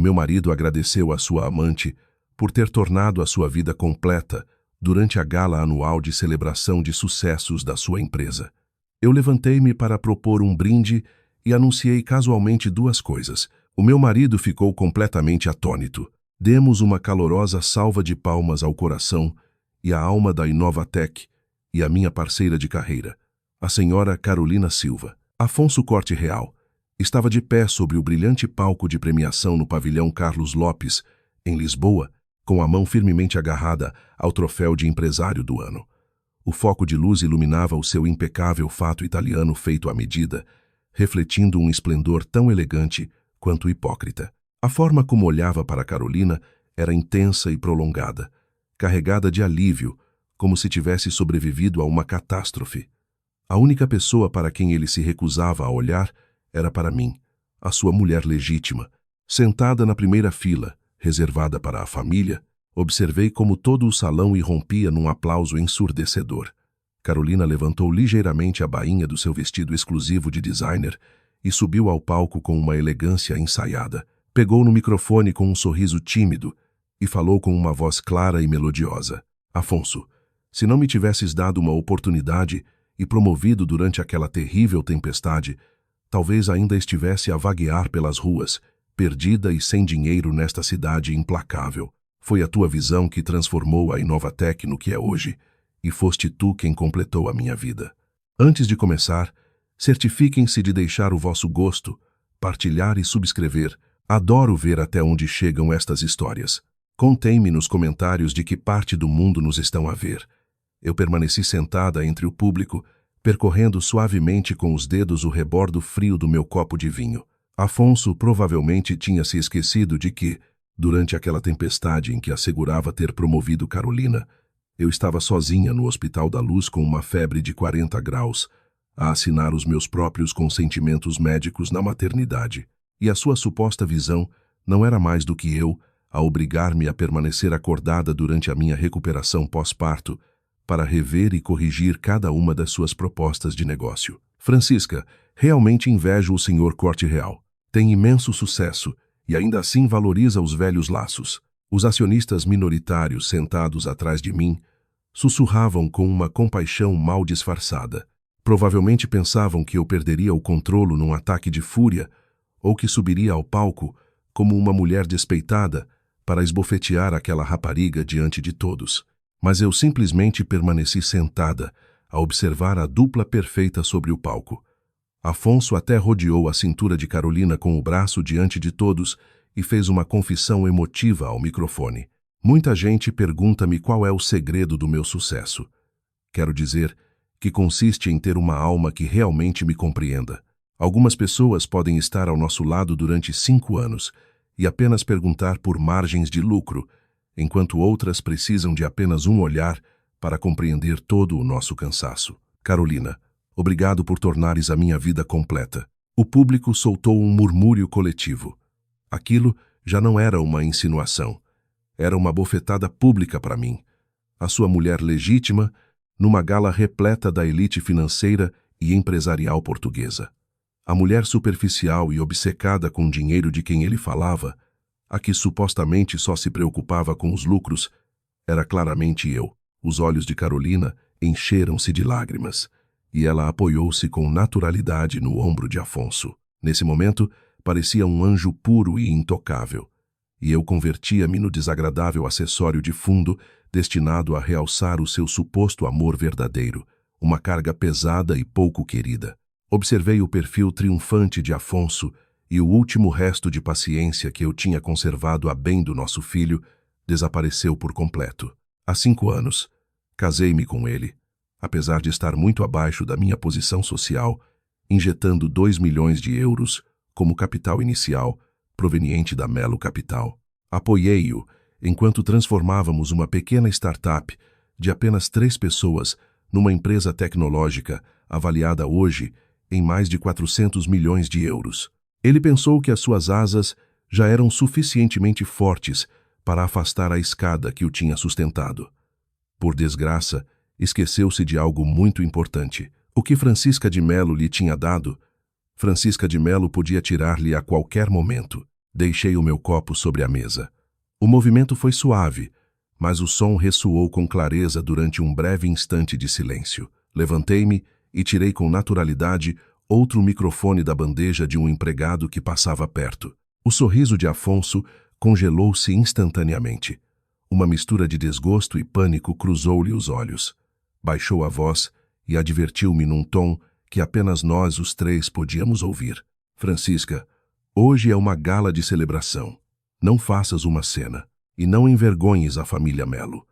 meu marido agradeceu à sua amante por ter tornado a sua vida completa durante a gala anual de celebração de sucessos da sua empresa. Eu levantei-me para propor um brinde e anunciei casualmente duas coisas. O meu marido ficou completamente atônito. Demos uma calorosa salva de palmas ao coração e à alma da Inovatec e à minha parceira de carreira, a senhora Carolina Silva. Afonso Corte Real estava de pé sobre o brilhante palco de premiação no pavilhão Carlos Lopes, em Lisboa, com a mão firmemente agarrada ao troféu de empresário do ano. O foco de luz iluminava o seu impecável fato italiano feito à medida, refletindo um esplendor tão elegante quanto hipócrita. A forma como olhava para Carolina era intensa e prolongada, carregada de alívio, como se tivesse sobrevivido a uma catástrofe. A única pessoa para quem ele se recusava a olhar era para mim, a sua mulher legítima. Sentada na primeira fila, reservada para a família, observei como todo o salão irrompia num aplauso ensurdecedor. Carolina levantou ligeiramente a bainha do seu vestido exclusivo de designer e subiu ao palco com uma elegância ensaiada. Pegou no microfone com um sorriso tímido e falou com uma voz clara e melodiosa. Afonso, se não me tivesses dado uma oportunidade e promovido durante aquela terrível tempestade, talvez ainda estivesse a vaguear pelas ruas, perdida e sem dinheiro nesta cidade implacável. Foi a tua visão que transformou a Inovatec no que é hoje, e foste tu quem completou a minha vida. Antes de começar, certifiquem-se de deixar o vosso gosto, partilhar e subscrever. Adoro ver até onde chegam estas histórias. Contem-me nos comentários de que parte do mundo nos estão a ver. Eu permaneci sentada entre o público, percorrendo suavemente com os dedos o rebordo frio do meu copo de vinho. Afonso provavelmente tinha se esquecido de que, durante aquela tempestade em que assegurava ter promovido Carolina, eu estava sozinha no Hospital da Luz com uma febre de 40 graus, a assinar os meus próprios consentimentos médicos na maternidade. E a sua suposta visão não era mais do que eu a obrigar-me a permanecer acordada durante a minha recuperação pós-parto para rever e corrigir cada uma das suas propostas de negócio. Francisca, realmente invejo o Sr. Corte Real. Tem imenso sucesso e ainda assim valoriza os velhos laços. Os acionistas minoritários sentados atrás de mim sussurravam com uma compaixão mal disfarçada. Provavelmente pensavam que eu perderia o controle num ataque de fúria ou que subiria ao palco como uma mulher despeitada para esbofetear aquela rapariga diante de todos. Mas eu simplesmente permaneci sentada a observar a dupla perfeita sobre o palco. Afonso até rodeou a cintura de Carolina com o braço diante de todos e fez uma confissão emotiva ao microfone. Muita gente pergunta-me qual é o segredo do meu sucesso. Quero dizer que consiste em ter uma alma que realmente me compreenda. Algumas pessoas podem estar ao nosso lado durante 5 anos e apenas perguntar por margens de lucro, enquanto outras precisam de apenas um olhar para compreender todo o nosso cansaço. Carolina, obrigado por tornares a minha vida completa. O público soltou um murmúrio coletivo. Aquilo já não era uma insinuação. Era uma bofetada pública para mim. A sua mulher legítima, numa gala repleta da elite financeira e empresarial portuguesa. A mulher superficial e obcecada com o dinheiro de quem ele falava, a que supostamente só se preocupava com os lucros, era claramente eu. Os olhos de Carolina encheram-se de lágrimas, e ela apoiou-se com naturalidade no ombro de Afonso. Nesse momento, parecia um anjo puro e intocável, e eu convertia-me no desagradável acessório de fundo destinado a realçar o seu suposto amor verdadeiro, uma carga pesada e pouco querida. Observei o perfil triunfante de Afonso e o último resto de paciência que eu tinha conservado a bem do nosso filho desapareceu por completo. Há 5 anos, casei-me com ele, apesar de estar muito abaixo da minha posição social, injetando 2 milhões de euros como capital inicial proveniente da Melo Capital. Apoiei-o enquanto transformávamos uma pequena startup de apenas 3 pessoas numa empresa tecnológica avaliada hoje em mais de 400 milhões de euros. Ele pensou que as suas asas já eram suficientemente fortes para afastar a escada que o tinha sustentado. Por desgraça, esqueceu-se de algo muito importante. O que Francisca de Melo lhe tinha dado, Francisca de Melo podia tirar-lhe a qualquer momento. Deixei o meu copo sobre a mesa. O movimento foi suave, mas o som ressoou com clareza durante um breve instante de silêncio. Levantei-me e tirei com naturalidade outro microfone da bandeja de um empregado que passava perto. O sorriso de Afonso congelou-se instantaneamente. Uma mistura de desgosto e pânico cruzou-lhe os olhos. Baixou a voz e advertiu-me num tom que apenas nós, os três, podíamos ouvir. Francisca, hoje é uma gala de celebração. Não faças uma cena e não envergonhes a família Melo.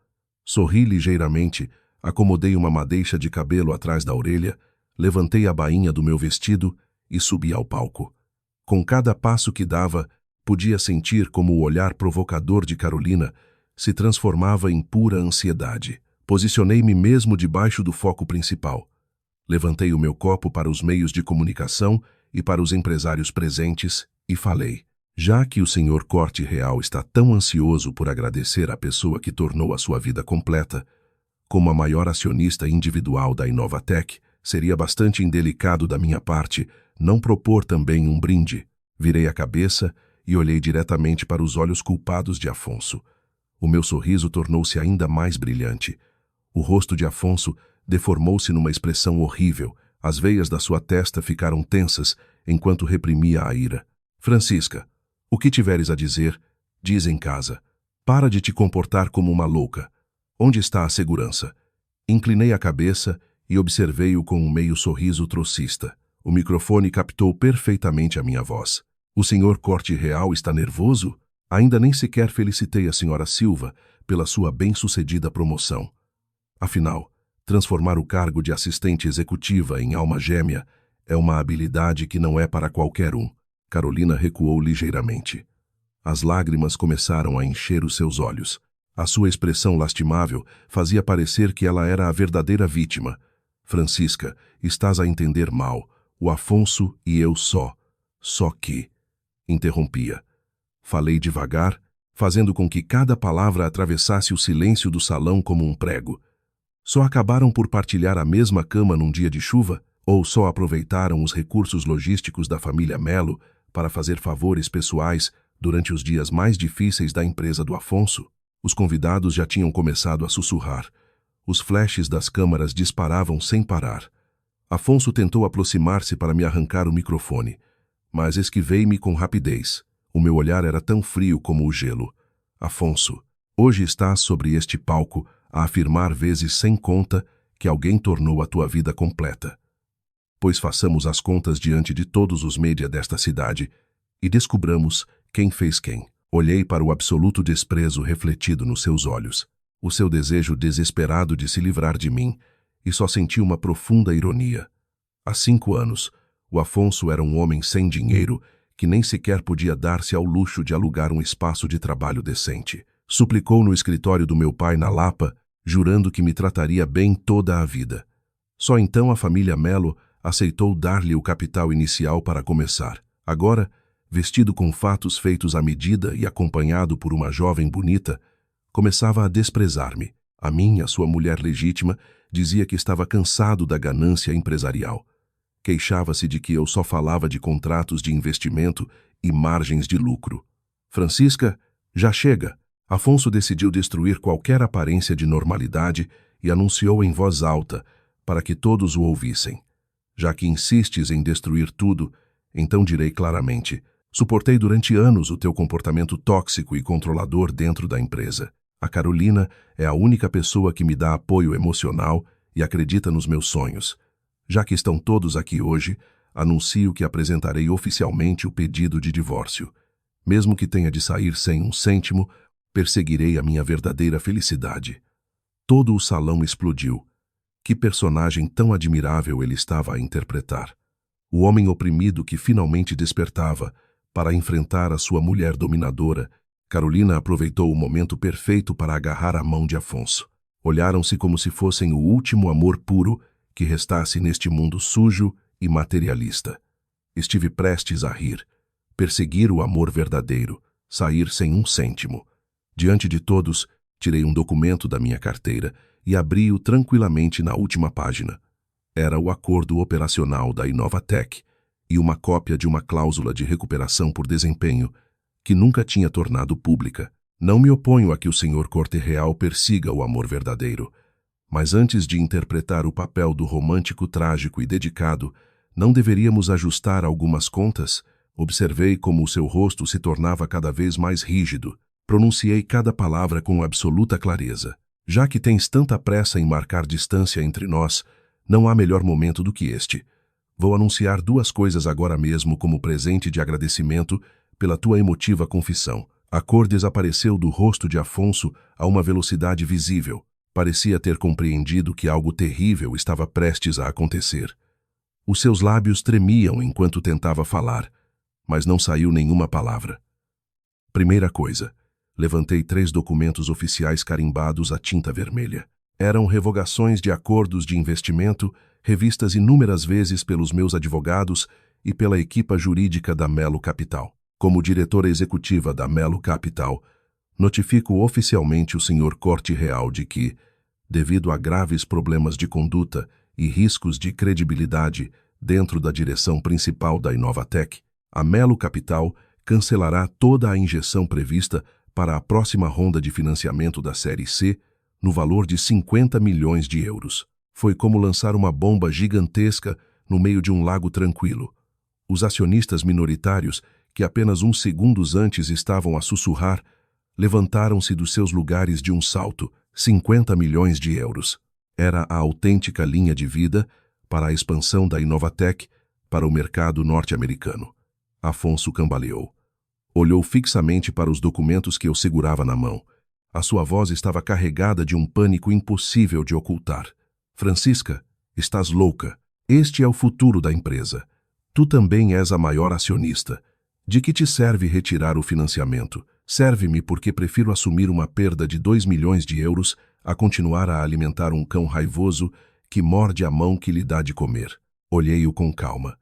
Sorri ligeiramente, acomodei uma madeixa de cabelo atrás da orelha, levantei a bainha do meu vestido e subi ao palco. Com cada passo que dava, podia sentir como o olhar provocador de Carolina se transformava em pura ansiedade. Posicionei-me mesmo debaixo do foco principal. Levantei o meu copo para os meios de comunicação e para os empresários presentes e falei: já que o senhor Corte Real está tão ansioso por agradecer a pessoa que tornou a sua vida completa, como a maior acionista individual da Inovatec, seria bastante indelicado da minha parte não propor também um brinde. Virei a cabeça e olhei diretamente para os olhos culpados de Afonso. O meu sorriso tornou-se ainda mais brilhante. O rosto de Afonso deformou-se numa expressão horrível. As veias da sua testa ficaram tensas enquanto reprimia a ira. Francisca, o que tiveres a dizer, diz em casa. Para de te comportar como uma louca. Onde está a segurança? Inclinei a cabeça e observei-o com um meio sorriso trocista. O microfone captou perfeitamente a minha voz. O senhor Corte Real está nervoso? Ainda nem sequer felicitei a senhora Silva pela sua bem-sucedida promoção. Afinal, transformar o cargo de assistente executiva em alma gêmea é uma habilidade que não é para qualquer um. Carolina recuou ligeiramente. As lágrimas começaram a encher os seus olhos. A sua expressão lastimável fazia parecer que ela era a verdadeira vítima. Francisca, estás a entender mal. O Afonso e eu só que... Interrompia. Falei devagar, fazendo com que cada palavra atravessasse o silêncio do salão como um prego. Só acabaram por partilhar a mesma cama num dia de chuva? Ou só aproveitaram os recursos logísticos da família Melo para fazer favores pessoais durante os dias mais difíceis da empresa do Afonso? Os convidados já tinham começado a sussurrar. Os flashes das câmaras disparavam sem parar. Afonso tentou aproximar-se para me arrancar o microfone, mas esquivei-me com rapidez. O meu olhar era tão frio como o gelo. Afonso, hoje estás sobre este palco a afirmar vezes sem conta que alguém tornou a tua vida completa. Pois façamos as contas diante de todos os mídia desta cidade e descubramos quem fez quem. Olhei para o absoluto desprezo refletido nos seus olhos, o seu desejo desesperado de se livrar de mim, e só senti uma profunda ironia. Há 5 anos, o Afonso era um homem sem dinheiro que nem sequer podia dar-se ao luxo de alugar um espaço de trabalho decente. Suplicou no escritório do meu pai na Lapa, jurando que me trataria bem toda a vida. Só então a família Melo aceitou dar-lhe o capital inicial para começar. Agora, vestido com fatos feitos à medida e acompanhado por uma jovem bonita, começava a desprezar-me. A mim, a sua mulher legítima, dizia que estava cansado da ganância empresarial. Queixava-se de que eu só falava de contratos de investimento e margens de lucro. Francisca, já chega. Afonso decidiu destruir qualquer aparência de normalidade e anunciou em voz alta, para que todos o ouvissem. Já que insistes em destruir tudo, então direi claramente: suportei durante anos o teu comportamento tóxico e controlador dentro da empresa. A Carolina é a única pessoa que me dá apoio emocional e acredita nos meus sonhos. Já que estão todos aqui hoje, anuncio que apresentarei oficialmente o pedido de divórcio. Mesmo que tenha de sair sem um cêntimo, perseguirei a minha verdadeira felicidade. Todo o salão explodiu. Que personagem tão admirável ele estava a interpretar. O homem oprimido que finalmente despertava para enfrentar a sua mulher dominadora. Carolina aproveitou o momento perfeito para agarrar a mão de Afonso. Olharam-se como se fossem o último amor puro que restasse neste mundo sujo e materialista. Estive prestes a rir, perseguir o amor verdadeiro, sair sem um cêntimo. Diante de todos, tirei um documento da minha carteira e abri-o tranquilamente na última página. Era o acordo operacional da Inovatec e uma cópia de uma cláusula de recuperação por desempenho, que nunca tinha tornado pública. Não me oponho a que o Sr. Corte Real persiga o amor verdadeiro, mas antes de interpretar o papel do romântico trágico e dedicado, não deveríamos ajustar algumas contas? Observei como o seu rosto se tornava cada vez mais rígido. Pronunciei cada palavra com absoluta clareza. Já que tens tanta pressa em marcar distância entre nós, não há melhor momento do que este. Vou anunciar duas coisas agora mesmo como presente de agradecimento pela tua emotiva confissão. A cor desapareceu do rosto de Afonso a uma velocidade visível. Parecia ter compreendido que algo terrível estava prestes a acontecer. Os seus lábios tremiam enquanto tentava falar, mas não saiu nenhuma palavra. Primeira coisa, levantei 3 documentos oficiais carimbados a tinta vermelha. Eram revogações de acordos de investimento, revistas inúmeras vezes pelos meus advogados e pela equipa jurídica da Melo Capital. Como diretora executiva da Melo Capital, notifico oficialmente o Sr. Corte Real de que, devido a graves problemas de conduta e riscos de credibilidade dentro da direção principal da Inovatec, a Melo Capital cancelará toda a injeção prevista para a próxima ronda de financiamento da Série C, no valor de 50 milhões de euros. Foi como lançar uma bomba gigantesca no meio de um lago tranquilo. Os acionistas minoritários, que apenas uns segundos antes estavam a sussurrar, levantaram-se dos seus lugares de um salto. 50 milhões de euros. Era a autêntica linha de vida para a expansão da Inovatec para o mercado norte-americano. Afonso cambaleou. Olhou fixamente para os documentos que eu segurava na mão. A sua voz estava carregada de um pânico impossível de ocultar. Francisca, estás louca. Este é o futuro da empresa. Tu também és a maior acionista. De que te serve retirar o financiamento? Serve-me porque prefiro assumir uma perda de 2 milhões de euros a continuar a alimentar um cão raivoso que morde a mão que lhe dá de comer. Olhei-o com calma.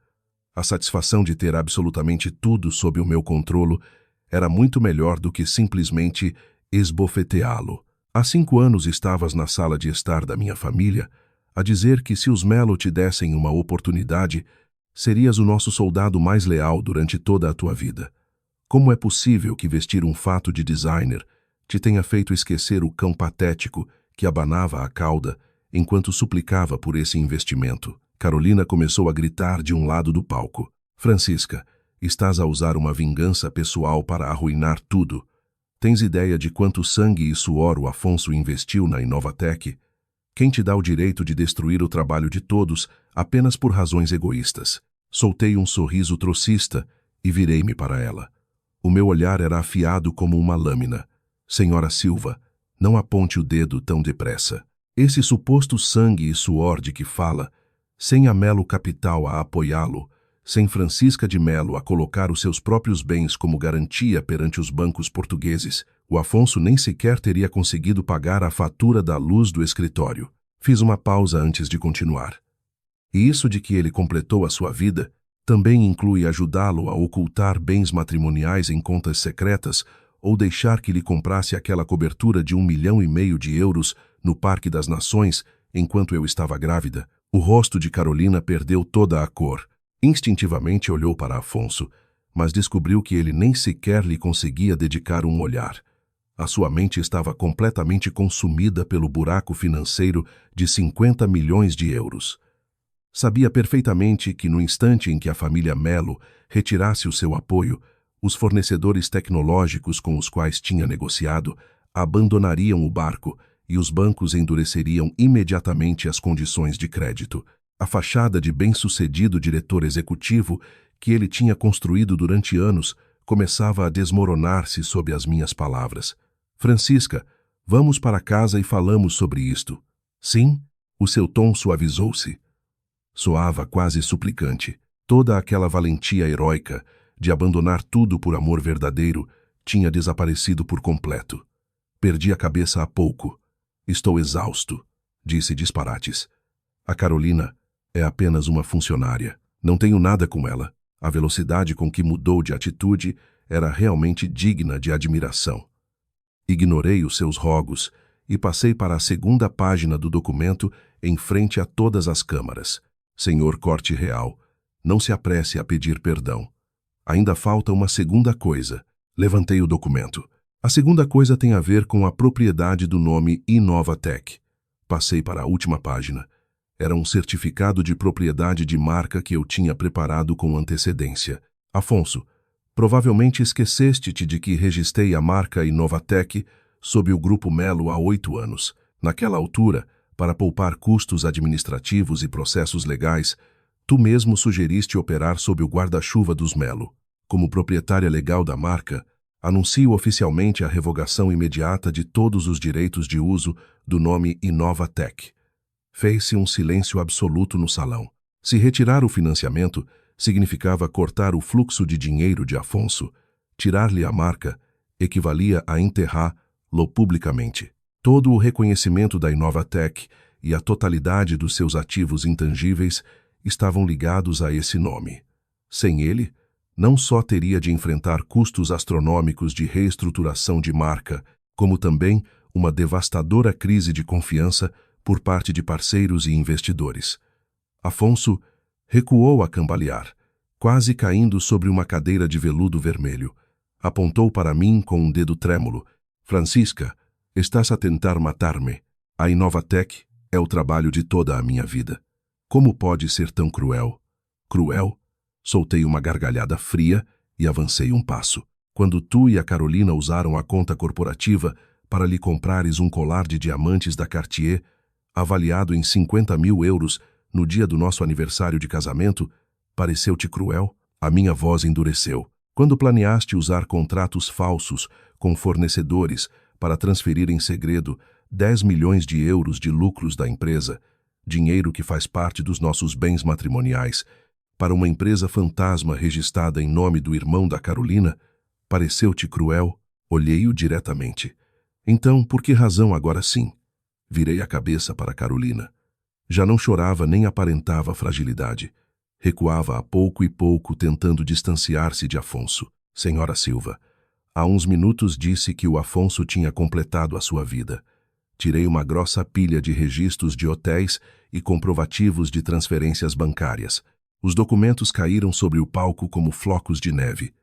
A satisfação de ter absolutamente tudo sob o meu controlo era muito melhor do que simplesmente esbofeteá-lo. Há 5 anos estavas na sala de estar da minha família a dizer que se os Melo te dessem uma oportunidade, serias o nosso soldado mais leal durante toda a tua vida. Como é possível que vestir um fato de designer te tenha feito esquecer o cão patético que abanava a cauda enquanto suplicava por esse investimento? Carolina começou a gritar de um lado do palco. Francisca, estás a usar uma vingança pessoal para arruinar tudo. Tens ideia de quanto sangue e suor o Afonso investiu na Inovatec? Quem te dá o direito de destruir o trabalho de todos apenas por razões egoístas? Soltei um sorriso trocista e virei-me para ela. O meu olhar era afiado como uma lâmina. Senhora Silva, não aponte o dedo tão depressa. Esse suposto sangue e suor de que fala, sem a Melo Capital a apoiá-lo, sem Francisca de Melo a colocar os seus próprios bens como garantia perante os bancos portugueses, o Afonso nem sequer teria conseguido pagar a fatura da luz do escritório. Fiz uma pausa antes de continuar. E isso de que ele completou a sua vida também inclui ajudá-lo a ocultar bens matrimoniais em contas secretas ou deixar que lhe comprasse aquela cobertura de 1,5 milhão de euros no Parque das Nações enquanto eu estava grávida. O rosto de Carolina perdeu toda a cor. Instintivamente olhou para Afonso, mas descobriu que ele nem sequer lhe conseguia dedicar um olhar. A sua mente estava completamente consumida pelo buraco financeiro de 50 milhões de euros. Sabia perfeitamente que no instante em que a família Melo retirasse o seu apoio, os fornecedores tecnológicos com os quais tinha negociado abandonariam o barco e os bancos endureceriam imediatamente as condições de crédito. A fachada de bem-sucedido diretor executivo que ele tinha construído durante anos começava a desmoronar-se sob as minhas palavras. Francisca, vamos para casa e falamos sobre isto. Sim? O seu tom suavizou-se. Soava quase suplicante. Toda aquela valentia heróica de abandonar tudo por amor verdadeiro tinha desaparecido por completo. Perdi a cabeça há pouco. Estou exausto, disse disparates. A Carolina é apenas uma funcionária. Não tenho nada com ela. A velocidade com que mudou de atitude era realmente digna de admiração. Ignorei os seus rogos e passei para a segunda página do documento em frente a todas as câmaras. Senhor Corte Real, não se apresse a pedir perdão. Ainda falta uma segunda coisa. Levantei o documento. A segunda coisa tem a ver com a propriedade do nome Inovatec. Passei para a última página. Era um certificado de propriedade de marca que eu tinha preparado com antecedência. Afonso, provavelmente esqueceste-te de que registrei a marca Inovatec sob o Grupo Melo há 8 anos. Naquela altura, para poupar custos administrativos e processos legais, tu mesmo sugeriste operar sob o guarda-chuva dos Melo. Como proprietária legal da marca, anuncio oficialmente a revogação imediata de todos os direitos de uso do nome Inovatec. Fez-se um silêncio absoluto no salão. Se retirar o financiamento significava cortar o fluxo de dinheiro de Afonso. Tirar-lhe a marca equivalia a enterrá-lo publicamente. Todo o reconhecimento da Inovatec e a totalidade dos seus ativos intangíveis estavam ligados a esse nome. Sem ele, não só teria de enfrentar custos astronômicos de reestruturação de marca, como também uma devastadora crise de confiança por parte de parceiros e investidores. Afonso recuou a cambalear, quase caindo sobre uma cadeira de veludo vermelho. Apontou para mim com um dedo trêmulo. Francisca, estás a tentar matar-me. A Inovatec é o trabalho de toda a minha vida. Como pode ser tão cruel? Cruel? Soltei uma gargalhada fria e avancei um passo. Quando tu e a Carolina usaram a conta corporativa para lhe comprares um colar de diamantes da Cartier, avaliado em 50.000 euros no dia do nosso aniversário de casamento, pareceu-te cruel? A minha voz endureceu. Quando planeaste usar contratos falsos com fornecedores para transferir em segredo 10 milhões de euros de lucros da empresa, dinheiro que faz parte dos nossos bens matrimoniais, para uma empresa fantasma registrada em nome do irmão da Carolina, pareceu-te cruel? Olhei-o diretamente. Então, por que razão agora sim? Virei a cabeça para Carolina. Já não chorava nem aparentava fragilidade. Recuava a pouco e pouco, tentando distanciar-se de Afonso. Senhora Silva, há uns minutos disse que o Afonso tinha completado a sua vida. Tirei uma grossa pilha de registros de hotéis e comprovativos de transferências bancárias. Os documentos caíram sobre o palco como flocos de neve.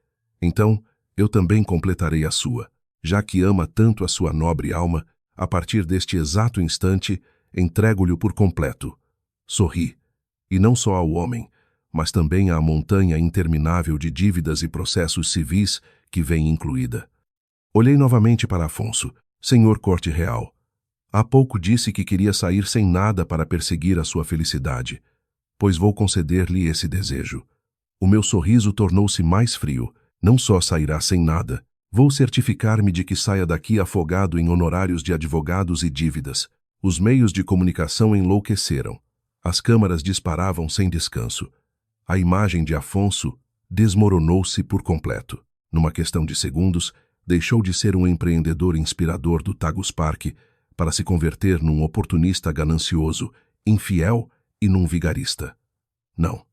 Então, eu também completarei a sua. Já que ama tanto a sua nobre alma, a partir deste exato instante, entrego-lhe por completo. Sorri. E não só ao homem, mas também à montanha interminável de dívidas e processos civis que vem incluída. Olhei novamente para Afonso. Senhor Corte Real, há pouco disse que queria sair sem nada para perseguir a sua felicidade, pois vou conceder-lhe esse desejo. O meu sorriso tornou-se mais frio. Não só sairá sem nada, vou certificar-me de que saia daqui afogado em honorários de advogados e dívidas. Os meios de comunicação enlouqueceram. As câmaras disparavam sem descanso. A imagem de Afonso desmoronou-se por completo. Numa questão de segundos, deixou de ser um empreendedor inspirador do Tagus Park para se converter num oportunista ganancioso, infiel e num vigarista. Não.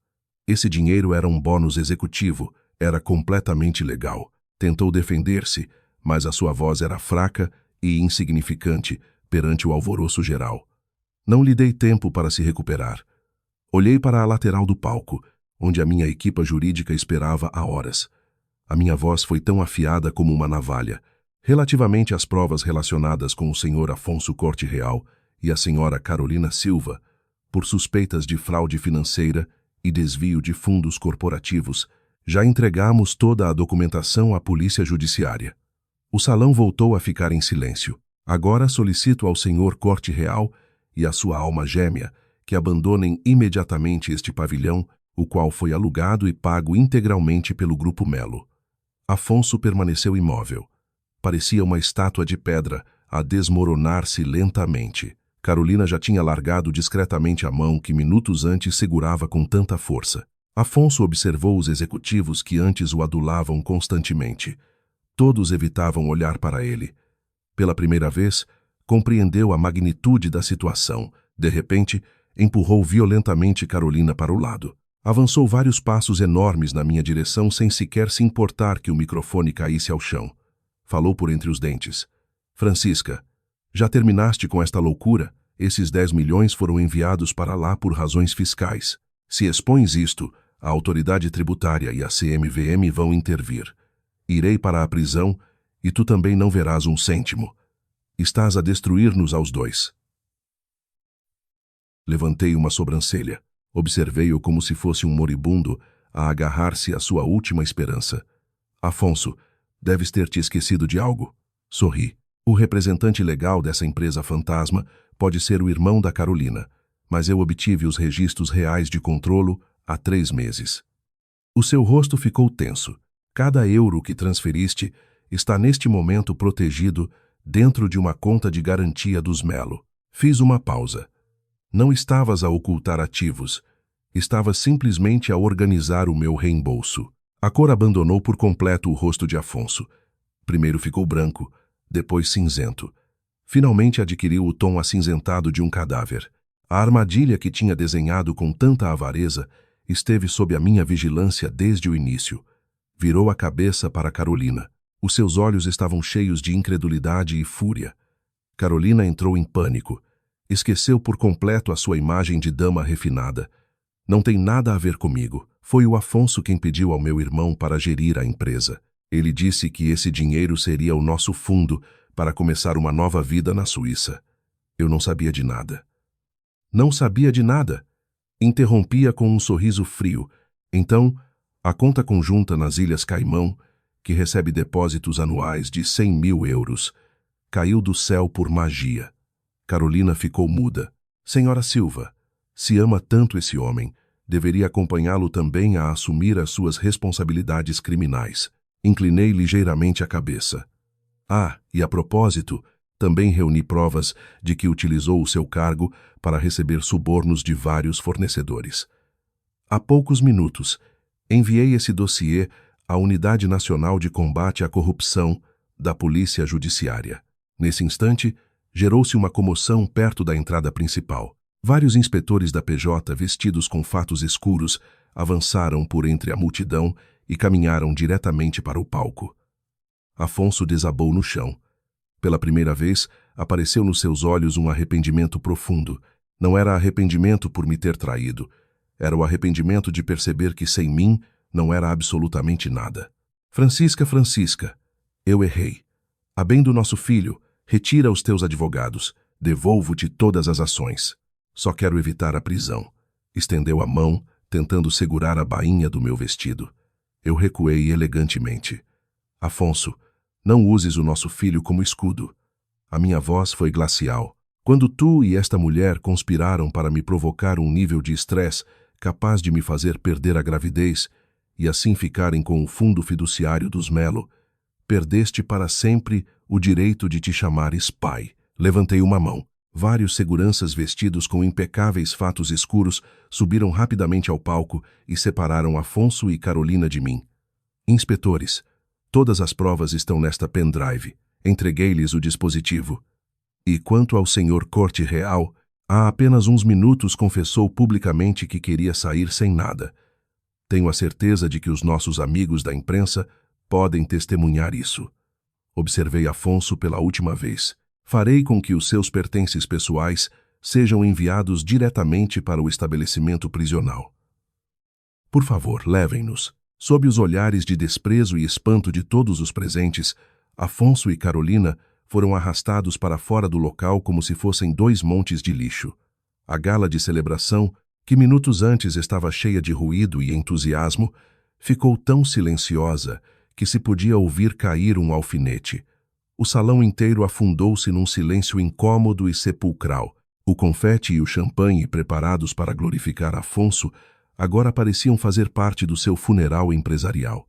Esse dinheiro era um bônus executivo, era completamente legal. Tentou defender-se, mas a sua voz era fraca e insignificante perante o alvoroço geral. Não lhe dei tempo para se recuperar. Olhei para a lateral do palco, onde a minha equipa jurídica esperava há horas. A minha voz foi tão afiada como uma navalha. Relativamente às provas relacionadas com o senhor Afonso Corte Real e a senhora Carolina Silva, por suspeitas de fraude financeira e desvio de fundos corporativos, já entregamos toda a documentação à Polícia Judiciária. O salão voltou a ficar em silêncio. Agora solicito ao senhor Corte Real e à sua alma gêmea que abandonem imediatamente este pavilhão, o qual foi alugado e pago integralmente pelo Grupo Melo. Afonso permaneceu imóvel. Parecia uma estátua de pedra a desmoronar-se lentamente. Carolina já tinha largado discretamente a mão que minutos antes segurava com tanta força. Afonso observou os executivos que antes o adulavam constantemente. Todos evitavam olhar para ele. Pela primeira vez, compreendeu a magnitude da situação. De repente, empurrou violentamente Carolina para o lado. Avançou vários passos enormes na minha direção sem sequer se importar que o microfone caísse ao chão. Falou por entre os dentes. Francisca, já terminaste com esta loucura? Esses 10 milhões foram enviados para lá por razões fiscais. Se expões isto, a autoridade tributária e a CMVM vão intervir. Irei para a prisão e tu também não verás um cêntimo. Estás a destruir-nos aos dois. Levantei uma sobrancelha. Observei-o como se fosse um moribundo a agarrar-se à sua última esperança. Afonso, deves ter te esquecido de algo. Sorri. O representante legal dessa empresa fantasma pode ser o irmão da Carolina, mas eu obtive os registros reais de controlo há 3 meses. O seu rosto ficou tenso. Cada euro que transferiste está neste momento protegido dentro de uma conta de garantia dos Melo. Fiz uma pausa. Não estavas a ocultar ativos. Estavas simplesmente a organizar o meu reembolso. A cor abandonou por completo o rosto de Afonso. Primeiro ficou branco, depois cinzento. Finalmente adquiriu o tom acinzentado de um cadáver. A armadilha que tinha desenhado com tanta avareza esteve sob a minha vigilância desde o início. Virou a cabeça para Carolina. Os seus olhos estavam cheios de incredulidade e fúria. Carolina entrou em pânico. Esqueceu por completo a sua imagem de dama refinada. Não tem nada a ver comigo. Foi o Afonso quem pediu ao meu irmão para gerir a empresa. Ele disse que esse dinheiro seria o nosso fundo para começar uma nova vida na Suíça. Eu não sabia de nada. Não sabia de nada. Interrompia com um sorriso frio. Então, a conta conjunta nas Ilhas Caimão, que recebe depósitos anuais de 100.000 euros, caiu do céu por magia. Carolina ficou muda. Senhora Silva, se ama tanto esse homem, deveria acompanhá-lo também a assumir as suas responsabilidades criminais. Inclinei ligeiramente a cabeça. Ah, e a propósito, também reuni provas de que utilizou o seu cargo para receber subornos de vários fornecedores. Há poucos minutos, enviei esse dossiê à Unidade Nacional de Combate à Corrupção da Polícia Judiciária. Nesse instante, gerou-se uma comoção perto da entrada principal. Vários inspetores da PJ, vestidos com fatos escuros, avançaram por entre a multidão e caminharam diretamente para o palco. Afonso desabou no chão. Pela primeira vez, apareceu nos seus olhos um arrependimento profundo. Não era arrependimento por me ter traído. Era o arrependimento de perceber que sem mim não era absolutamente nada. Francisca, eu errei. A bem do nosso filho, retira os teus advogados. Devolvo-te todas as ações. Só quero evitar a prisão. Estendeu a mão, tentando segurar a bainha do meu vestido. Eu recuei elegantemente. Afonso, não uses o nosso filho como escudo. A minha voz foi glacial. Quando tu e esta mulher conspiraram para me provocar um nível de estresse capaz de me fazer perder a gravidez e assim ficarem com o fundo fiduciário dos Melo, perdeste para sempre o direito de te chamar pai. Levantei uma mão. Vários seguranças vestidos com impecáveis fatos escuros subiram rapidamente ao palco e separaram Afonso e Carolina de mim. Inspetores, todas as provas estão nesta pendrive. Entreguei-lhes o dispositivo. E quanto ao senhor Corte Real, há apenas uns minutos confessou publicamente que queria sair sem nada. Tenho a certeza de que os nossos amigos da imprensa podem testemunhar isso. Observei Afonso pela última vez. Farei com que os seus pertences pessoais sejam enviados diretamente para o estabelecimento prisional. Por favor, levem-nos. Sob os olhares de desprezo e espanto de todos os presentes, Afonso e Carolina foram arrastados para fora do local como se fossem 2 montes de lixo. A gala de celebração, que minutos antes estava cheia de ruído e entusiasmo, ficou tão silenciosa que se podia ouvir cair um alfinete. O salão inteiro afundou-se num silêncio incômodo e sepulcral. O confete e o champanhe preparados para glorificar Afonso agora pareciam fazer parte do seu funeral empresarial.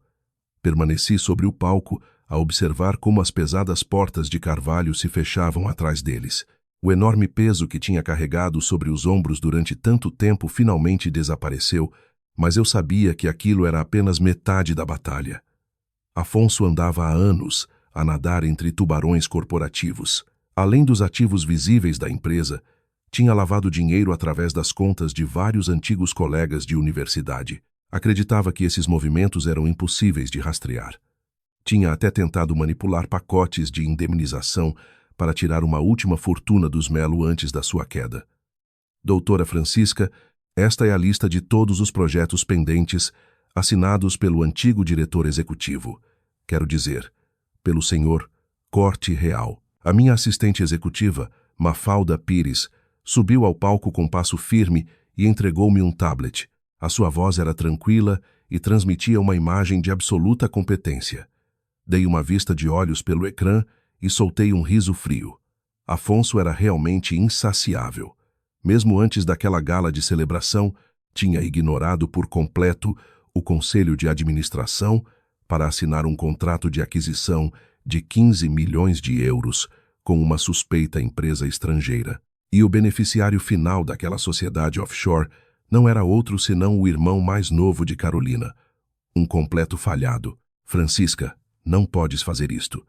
Permaneci sobre o palco a observar como as pesadas portas de carvalho se fechavam atrás deles. O enorme peso que tinha carregado sobre os ombros durante tanto tempo finalmente desapareceu, mas eu sabia que aquilo era apenas metade da batalha. Afonso andava há anos a nadar entre tubarões corporativos. Além dos ativos visíveis da empresa, tinha lavado dinheiro através das contas de vários antigos colegas de universidade. Acreditava que esses movimentos eram impossíveis de rastrear. Tinha até tentado manipular pacotes de indemnização para tirar uma última fortuna dos Melo antes da sua queda. Doutora Francisca, esta é a lista de todos os projetos pendentes assinados pelo antigo diretor executivo. quero dizer, pelo senhor Corte Real. A minha assistente executiva, Mafalda Pires, subiu ao palco com passo firme e entregou-me um tablet. A sua voz era tranquila e transmitia uma imagem de absoluta competência. Dei uma vista de olhos pelo ecrã e soltei um riso frio. Afonso era realmente insaciável. Mesmo antes daquela gala de celebração, tinha ignorado por completo o conselho de administração para assinar um contrato de aquisição de 15 milhões de euros com uma suspeita empresa estrangeira. E o beneficiário final daquela sociedade offshore não era outro senão o irmão mais novo de Carolina, um completo falhado. Francisca, não podes fazer isto.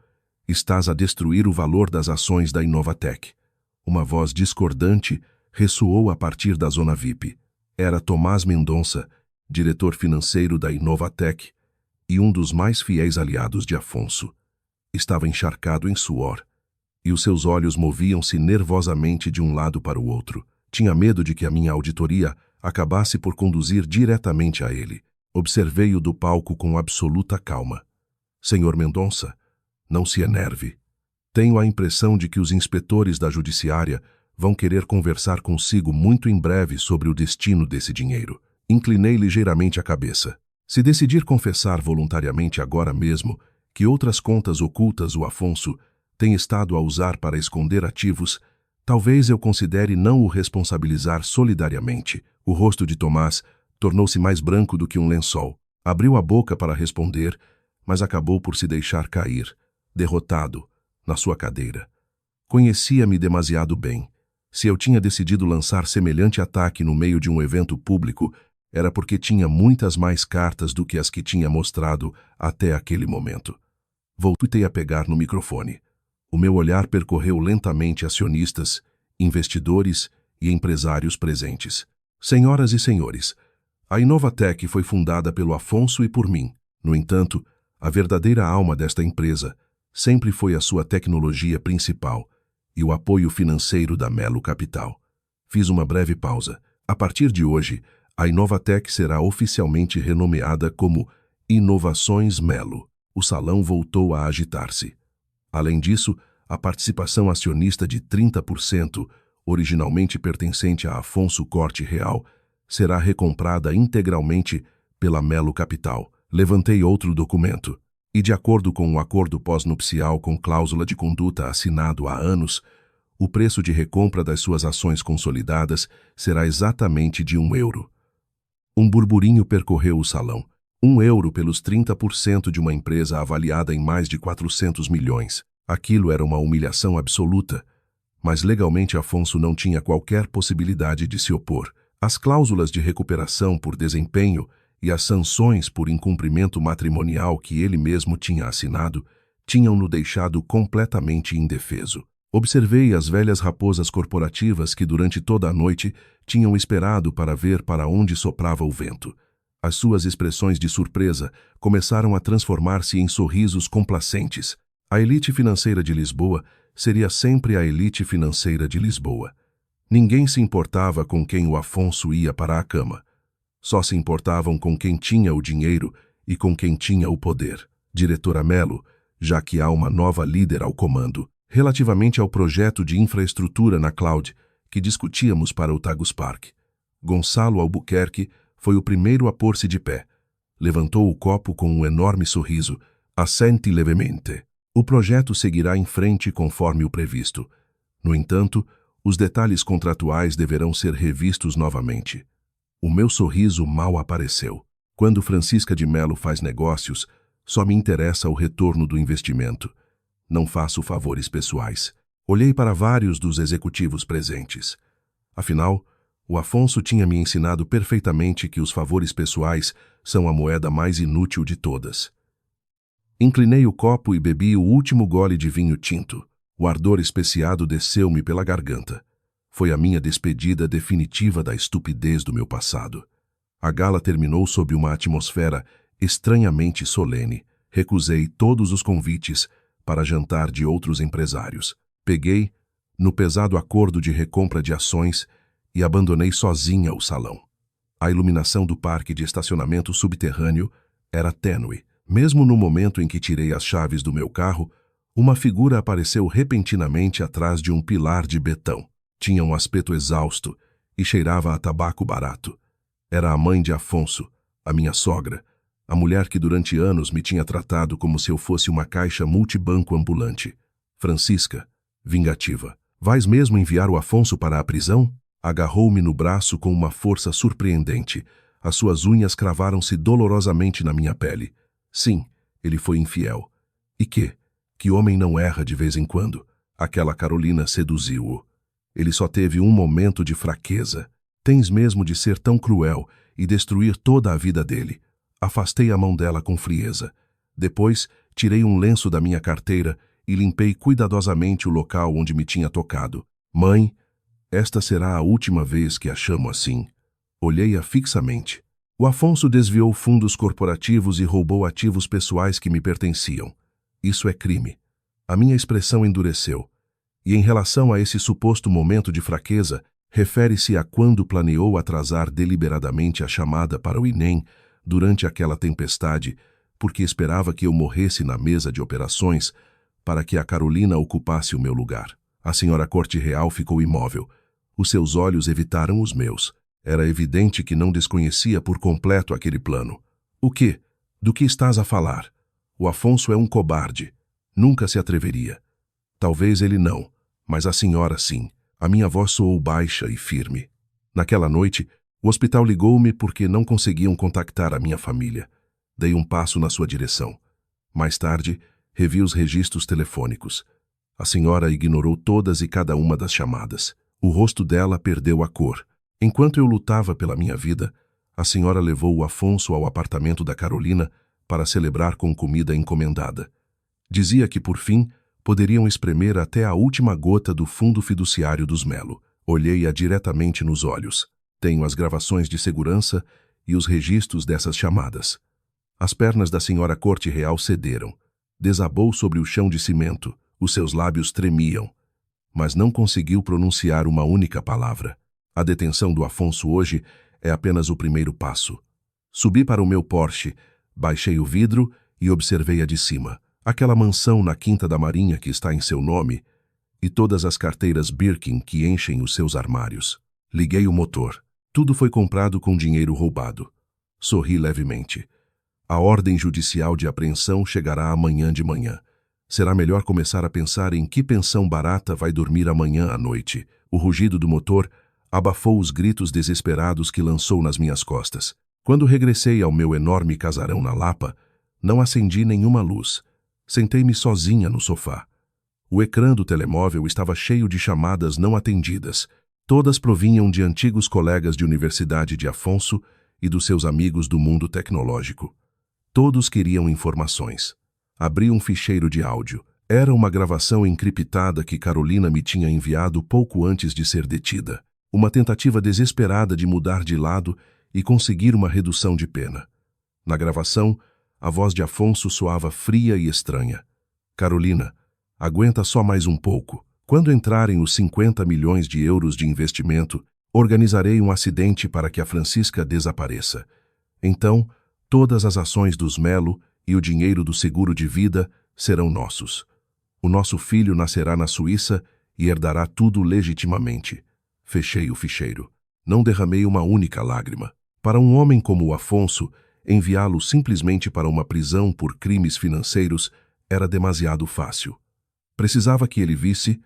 Estás a destruir o valor das ações da Inovatec. Uma voz discordante ressoou a partir da zona VIP. Era Tomás Mendonça, diretor financeiro da Inovatec e um dos mais fiéis aliados de Afonso. Estava encharcado em suor, e os seus olhos moviam-se nervosamente de um lado para o outro. Tinha medo de que a minha auditoria acabasse por conduzir diretamente a ele. Observei-o do palco com absoluta calma. Senhor Mendonça, não se enerve. Tenho a impressão de que os inspetores da judiciária vão querer conversar consigo muito em breve sobre o destino desse dinheiro. Inclinei ligeiramente a cabeça. Se decidir confessar voluntariamente agora mesmo que outras contas ocultas o Afonso tem estado a usar para esconder ativos, talvez eu considere não o responsabilizar solidariamente. O rosto de Tomás tornou-se mais branco do que um lençol. Abriu a boca para responder, mas acabou por se deixar cair, derrotado, na sua cadeira. Conhecia-me demasiado bem. Se eu tinha decidido lançar semelhante ataque no meio de um evento público, era porque tinha muitas mais cartas do que as que tinha mostrado até aquele momento. Voltei a pegar no microfone. O meu olhar percorreu lentamente acionistas, investidores e empresários presentes. Senhoras e senhores, a Inovatec foi fundada pelo Afonso e por mim. No entanto, a verdadeira alma desta empresa sempre foi a sua tecnologia principal e o apoio financeiro da Melo Capital. Fiz uma breve pausa. A partir de hoje, a Inovatec será oficialmente renomeada como Inovações Melo. O salão voltou a agitar-se. Além disso, a participação acionista de 30%, originalmente pertencente a Afonso Corte Real, será recomprada integralmente pela Melo Capital. Levantei outro documento. E de acordo com um acordo pós-nupcial com cláusula de conduta assinado há anos, o preço de recompra das suas ações consolidadas será exatamente de €1. Um burburinho percorreu o salão. €1 pelos 30% de uma empresa avaliada em mais de 400 milhões. Aquilo era uma humilhação absoluta, mas legalmente Afonso não tinha qualquer possibilidade de se opor. As cláusulas de recuperação por desempenho e as sanções por incumprimento matrimonial que ele mesmo tinha assinado tinham-no deixado completamente indefeso. Observei as velhas raposas corporativas que durante toda a noite tinham esperado para ver para onde soprava o vento. As suas expressões de surpresa começaram a transformar-se em sorrisos complacentes. A elite financeira de Lisboa seria sempre a elite financeira de Lisboa. Ninguém se importava com quem o Afonso ia para a cama. Só se importavam com quem tinha o dinheiro e com quem tinha o poder. Diretora Melo, já que há uma nova líder ao comando, relativamente ao projeto de infraestrutura na cloud que discutíamos para o Tagus Park. Gonçalo Albuquerque foi o primeiro a pôr-se de pé. Levantou o copo com um enorme sorriso. Assente levemente. O projeto seguirá em frente conforme o previsto. No entanto, os detalhes contratuais deverão ser revistos novamente. O meu sorriso mal apareceu. Quando Francisca de Melo faz negócios, só me interessa o retorno do investimento. Não faço favores pessoais. Olhei para vários dos executivos presentes. Afinal, o Afonso tinha me ensinado perfeitamente que os favores pessoais são a moeda mais inútil de todas. Inclinei o copo e bebi o último gole de vinho tinto. O ardor especiado desceu-me pela garganta. Foi a minha despedida definitiva da estupidez do meu passado. A gala terminou sob uma atmosfera estranhamente solene. Recusei todos os convites para jantar de outros empresários. Peguei no pesado acordo de recompra de ações e abandonei sozinha o salão. A iluminação do parque de estacionamento subterrâneo era tênue. Mesmo no momento em que tirei as chaves do meu carro, uma figura apareceu repentinamente atrás de um pilar de betão. Tinha um aspecto exausto e cheirava a tabaco barato. Era a mãe de Afonso, a minha sogra, a mulher que durante anos me tinha tratado como se eu fosse uma caixa multibanco ambulante. Francisca, vingativa. Vais mesmo enviar o Afonso para a prisão? Agarrou-me no braço com uma força surpreendente. As suas unhas cravaram-se dolorosamente na minha pele. Sim, ele foi infiel. E que homem não erra de vez em quando? Aquela Carolina seduziu-o. Ele só teve um momento de fraqueza. Tens mesmo de ser tão cruel e destruir toda a vida dele. Afastei a mão dela com frieza. Depois, tirei um lenço da minha carteira e limpei cuidadosamente o local onde me tinha tocado. Mãe, esta será a última vez que a chamo assim. Olhei-a fixamente. O Afonso desviou fundos corporativos e roubou ativos pessoais que me pertenciam. Isso é crime. A minha expressão endureceu. E em relação a esse suposto momento de fraqueza, refere-se a quando planeou atrasar deliberadamente a chamada para o INEM durante aquela tempestade, porque esperava que eu morresse na mesa de operações para que a Carolina ocupasse o meu lugar. A senhora Corte Real ficou imóvel. Os seus olhos evitaram os meus. Era evidente que não desconhecia por completo aquele plano. O quê? Do que estás a falar? O Afonso é um cobarde. Nunca se atreveria. Talvez ele não, mas a senhora sim. A minha voz soou baixa e firme. Naquela noite, o hospital ligou-me porque não conseguiam contactar a minha família. Dei um passo na sua direção. Mais tarde, revi os registros telefônicos. A senhora ignorou todas e cada uma das chamadas. O rosto dela perdeu a cor. Enquanto eu lutava pela minha vida, a senhora levou o Afonso ao apartamento da Carolina para celebrar com comida encomendada. Dizia que, por fim, poderiam espremer até a última gota do fundo fiduciário dos Melo. Olhei-a diretamente nos olhos. Tenho as gravações de segurança e os registros dessas chamadas. As pernas da senhora Corte Real cederam. Desabou sobre o chão de cimento. Os seus lábios tremiam. Mas não conseguiu pronunciar uma única palavra. A detenção do Afonso hoje é apenas o primeiro passo. Subi para o meu Porsche, baixei o vidro e observei-a de cima. Aquela mansão na Quinta da Marinha que está em seu nome e todas as carteiras Birkin que enchem os seus armários. Liguei o motor. Tudo foi comprado com dinheiro roubado. Sorri levemente. A ordem judicial de apreensão chegará amanhã de manhã. Será melhor começar a pensar em que pensão barata vai dormir amanhã à noite. O rugido do motor abafou os gritos desesperados que lançou nas minhas costas. Quando regressei ao meu enorme casarão na Lapa, não acendi nenhuma luz. Sentei-me sozinha no sofá. O ecrã do telemóvel estava cheio de chamadas não atendidas. Todas provinham de antigos colegas de universidade de Afonso e dos seus amigos do mundo tecnológico. Todos queriam informações. Abri um ficheiro de áudio. Era uma gravação encriptada que Carolina me tinha enviado pouco antes de ser detida. Uma tentativa desesperada de mudar de lado e conseguir uma redução de pena. Na gravação, a voz de Afonso soava fria e estranha. Carolina, aguenta só mais um pouco. Quando entrarem os 50 milhões de euros de investimento, organizarei um acidente para que a Francisca desapareça. Então, todas as ações dos Melo e o dinheiro do seguro de vida serão nossos. O nosso filho nascerá na Suíça e herdará tudo legitimamente. Fechei o ficheiro. Não derramei uma única lágrima. Para um homem como o Afonso, enviá-lo simplesmente para uma prisão por crimes financeiros era demasiado fácil. Precisava que ele visse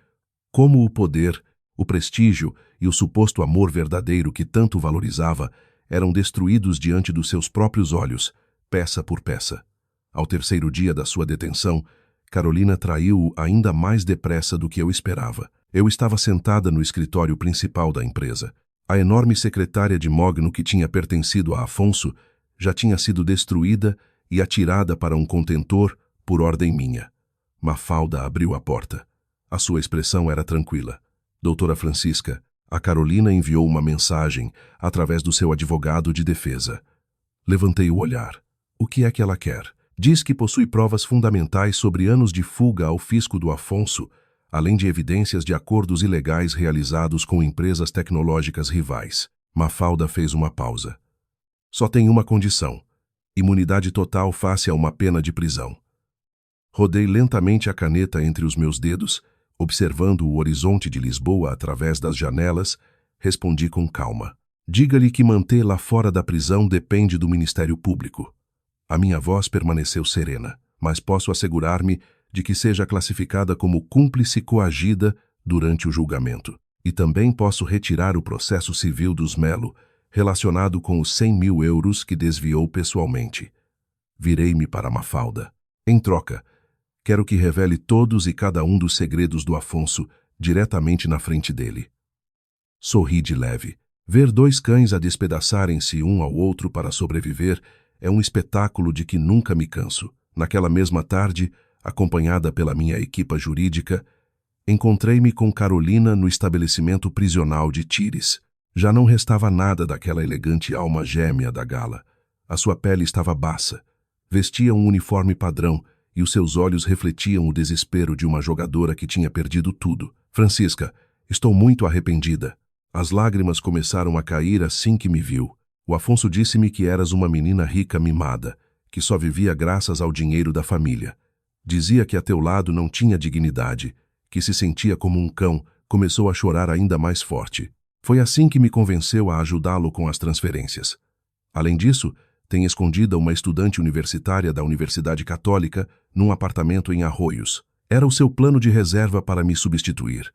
como o poder, o prestígio e o suposto amor verdadeiro que tanto valorizava eram destruídos diante dos seus próprios olhos, peça por peça. Ao terceiro dia da sua detenção, Carolina traiu-o ainda mais depressa do que eu esperava. Eu estava sentada no escritório principal da empresa. A enorme secretária de mogno que tinha pertencido a Afonso já tinha sido destruída e atirada para um contentor por ordem minha. Mafalda abriu a porta. A sua expressão era tranquila. Doutora Francisca, a Carolina enviou uma mensagem através do seu advogado de defesa. Levantei o olhar. O que é que ela quer? Diz que possui provas fundamentais sobre anos de fuga ao fisco do Afonso, além de evidências de acordos ilegais realizados com empresas tecnológicas rivais. Mafalda fez uma pausa. Só tem uma condição. Imunidade total face a uma pena de prisão. Rodei lentamente a caneta entre os meus dedos, observando o horizonte de Lisboa através das janelas, respondi com calma. Diga-lhe que mantê-la fora da prisão depende do Ministério Público. A minha voz permaneceu serena, mas posso assegurar-me de que seja classificada como cúmplice coagida durante o julgamento. E também posso retirar o processo civil dos Melo, relacionado com os 100.000 euros que desviou pessoalmente. Virei-me para Mafalda. Em troca, quero que revele todos e cada um dos segredos do Afonso diretamente na frente dele. Sorri de leve. Ver dois cães a despedaçarem-se um ao outro para sobreviver é um espetáculo de que nunca me canso. Naquela mesma tarde, acompanhada pela minha equipa jurídica, encontrei-me com Carolina no estabelecimento prisional de Tires. Já não restava nada daquela elegante alma gêmea da gala. A sua pele estava baça, vestia um uniforme padrão e os seus olhos refletiam o desespero de uma jogadora que tinha perdido tudo. Francisca, estou muito arrependida. As lágrimas começaram a cair assim que me viu. O Afonso disse-me que eras uma menina rica mimada, que só vivia graças ao dinheiro da família. Dizia que a teu lado não tinha dignidade, que se sentia como um cão. Começou a chorar ainda mais forte. Foi assim que me convenceu a ajudá-lo com as transferências. Além disso, tem escondida uma estudante universitária da Universidade Católica num apartamento em Arroios. Era o seu plano de reserva para me substituir.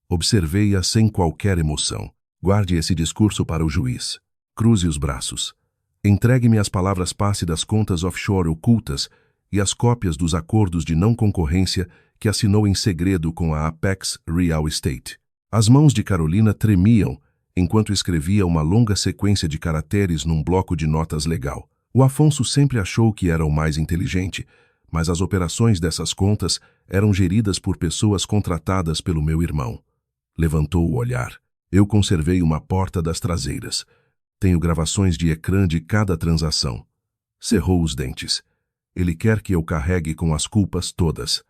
Observei-a sem qualquer emoção. Guarde esse discurso para o juiz. Cruze os braços. Entregue-me as palavras-passe das contas offshore ocultas e as cópias dos acordos de não concorrência que assinou em segredo com a Apex Real Estate. As mãos de Carolina tremiam enquanto escrevia uma longa sequência de caracteres num bloco de notas legal. O Afonso sempre achou que era o mais inteligente, mas as operações dessas contas eram geridas por pessoas contratadas pelo meu irmão. Levantou o olhar. Eu conservei uma porta das traseiras. Tenho gravações de ecrã de cada transação. Cerrou os dentes. Ele quer que eu carregue com as culpas todas.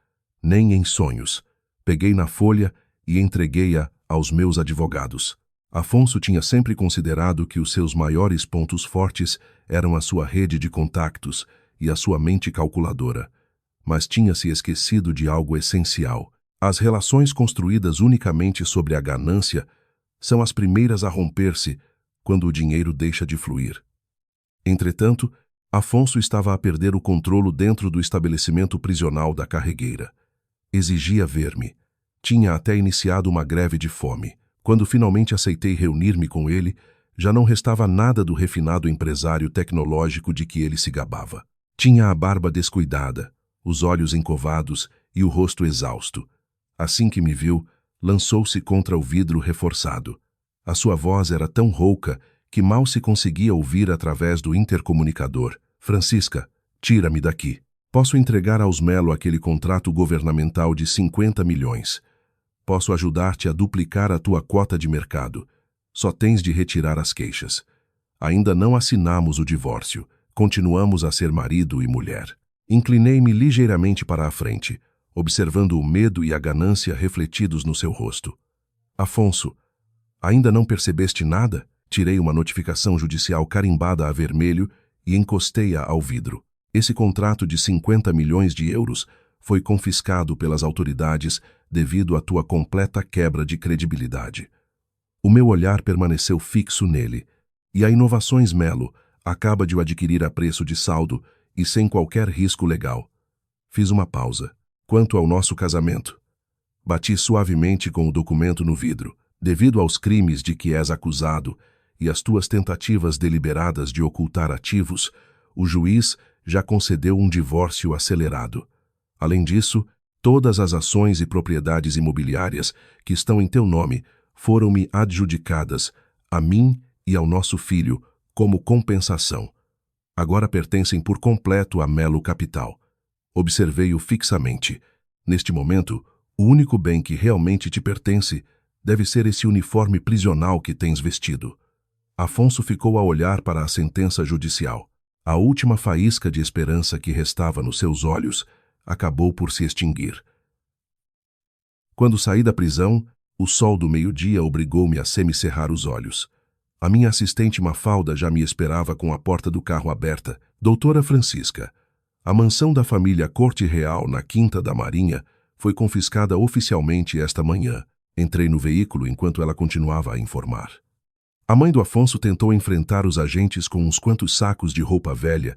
Nem em sonhos. Peguei na folha e entreguei-a aos meus advogados. Afonso tinha sempre considerado que os seus maiores pontos fortes eram a sua rede de contactos e a sua mente calculadora. Mas tinha se esquecido de algo essencial. As relações construídas unicamente sobre a ganância são as primeiras a romper-se quando o dinheiro deixa de fluir. Entretanto, Afonso estava a perder o controle dentro do estabelecimento prisional da Carregueira. Exigia ver-me. Tinha até iniciado uma greve de fome. Quando finalmente aceitei reunir-me com ele, já não restava nada do refinado empresário tecnológico de que ele se gabava. Tinha a barba descuidada, os olhos encovados e o rosto exausto. Assim que me viu, lançou-se contra o vidro reforçado. A sua voz era tão rouca que mal se conseguia ouvir através do intercomunicador. Francisca, tira-me daqui. Posso entregar aos Melo aquele contrato governamental de 50 milhões. Posso ajudar-te a duplicar a tua cota de mercado. Só tens de retirar as queixas. Ainda não assinamos o divórcio. Continuamos a ser marido e mulher. Inclinei-me ligeiramente para a frente, observando o medo e a ganância refletidos no seu rosto. Afonso, ainda não percebeste nada? Tirei uma notificação judicial carimbada a vermelho e encostei-a ao vidro. Esse contrato de 50 milhões de euros foi confiscado pelas autoridades devido à tua completa quebra de credibilidade. O meu olhar permaneceu fixo nele, e a Inovações Melo acaba de o adquirir a preço de saldo e sem qualquer risco legal. Fiz uma pausa. Quanto ao nosso casamento, bati suavemente com o documento no vidro. Devido aos crimes de que és acusado e às tuas tentativas deliberadas de ocultar ativos, o juiz já concedeu um divórcio acelerado. Além disso, todas as ações e propriedades imobiliárias que estão em teu nome foram-me adjudicadas, a mim e ao nosso filho, como compensação. Agora pertencem por completo a Melo Capital. Observei-o fixamente. Neste momento, o único bem que realmente te pertence deve ser esse uniforme prisional que tens vestido. Afonso ficou a olhar para a sentença judicial. A última faísca de esperança que restava nos seus olhos acabou por se extinguir. Quando saí da prisão, o sol do meio-dia obrigou-me a semicerrar os olhos. A minha assistente Mafalda já me esperava com a porta do carro aberta, Doutora Francisca, a mansão da família Corte Real na Quinta da Marinha foi confiscada oficialmente esta manhã. Entrei no veículo enquanto ela continuava a informar. A mãe do Afonso tentou enfrentar os agentes com uns quantos sacos de roupa velha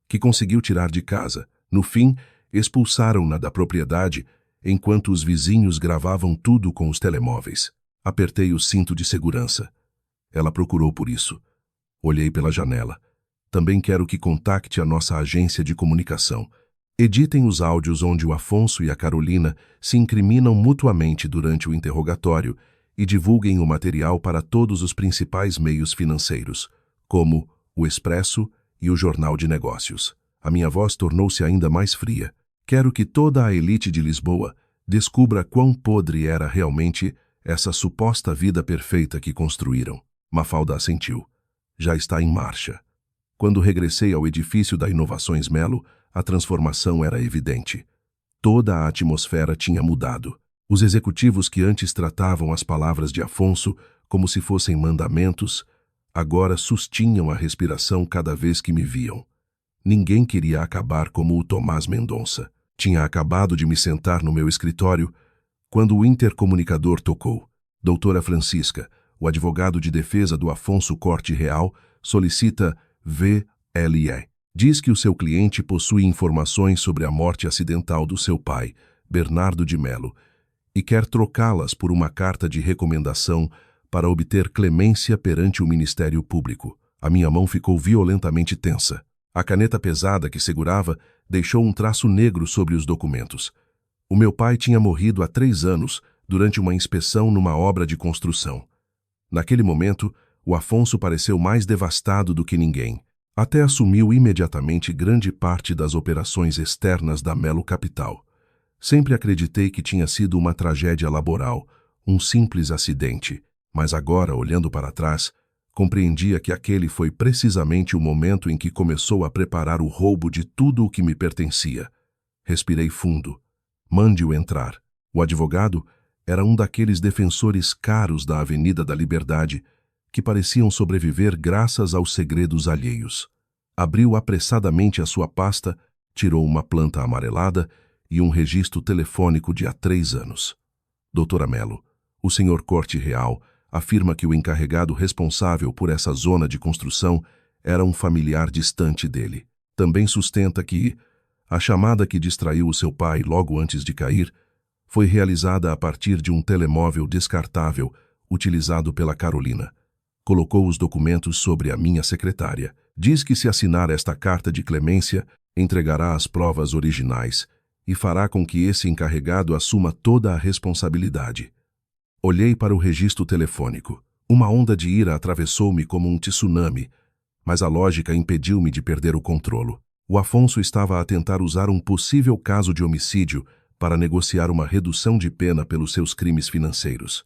que conseguiu tirar de casa. No fim, expulsaram-na da propriedade enquanto os vizinhos gravavam tudo com os telemóveis. Apertei o cinto de segurança. Ela procurou por isso. Olhei pela janela. Também quero que contacte a nossa agência de comunicação. Editem os áudios onde o Afonso e a Carolina se incriminam mutuamente durante o interrogatório e divulguem o material para todos os principais meios financeiros, como o Expresso e o Jornal de Negócios. A minha voz tornou-se ainda mais fria. Quero que toda a elite de Lisboa descubra quão podre era realmente essa suposta vida perfeita que construíram. Mafalda assentiu. Já está em marcha. Quando regressei ao edifício da Inovações Melo, a transformação era evidente. Toda a atmosfera tinha mudado. Os executivos que antes tratavam as palavras de Afonso como se fossem mandamentos, agora sustinham a respiração cada vez que me viam. Ninguém queria acabar como o Tomás Mendonça. Tinha acabado de me sentar no meu escritório quando o intercomunicador tocou. Doutora Francisca, o advogado de defesa do Afonso Corte Real, solicita VLE. Diz que o seu cliente possui informações sobre a morte acidental do seu pai, Bernardo de Melo, e quer trocá-las por uma carta de recomendação para obter clemência perante o Ministério Público. A minha mão ficou violentamente tensa. A caneta pesada que segurava deixou um traço negro sobre os documentos. O meu pai tinha morrido há 3 anos durante uma inspeção numa obra de construção. Naquele momento, o Afonso pareceu mais devastado do que ninguém. Até assumiu imediatamente grande parte das operações externas da Melo Capital. Sempre acreditei que tinha sido uma tragédia laboral, um simples acidente, mas agora, olhando para trás, compreendia que aquele foi precisamente o momento em que começou a preparar o roubo de tudo o que me pertencia. Respirei fundo. Mande-o entrar. O advogado era um daqueles defensores caros da Avenida da Liberdade que pareciam sobreviver graças aos segredos alheios. Abriu apressadamente a sua pasta, tirou uma planta amarelada e um registro telefônico de há 3 anos. Doutora Melo, o senhor Corte Real afirma que o encarregado responsável por essa zona de construção era um familiar distante dele. Também sustenta que a chamada que distraiu o seu pai logo antes de cair foi realizada a partir de um telemóvel descartável utilizado pela Carolina. Colocou os documentos sobre a minha secretária. Diz que se assinar esta carta de clemência, entregará as provas originais e fará com que esse encarregado assuma toda a responsabilidade. Olhei para o registro telefônico. Uma onda de ira atravessou-me como um tsunami, mas a lógica impediu-me de perder o controlo. O Afonso estava a tentar usar um possível caso de homicídio para negociar uma redução de pena pelos seus crimes financeiros.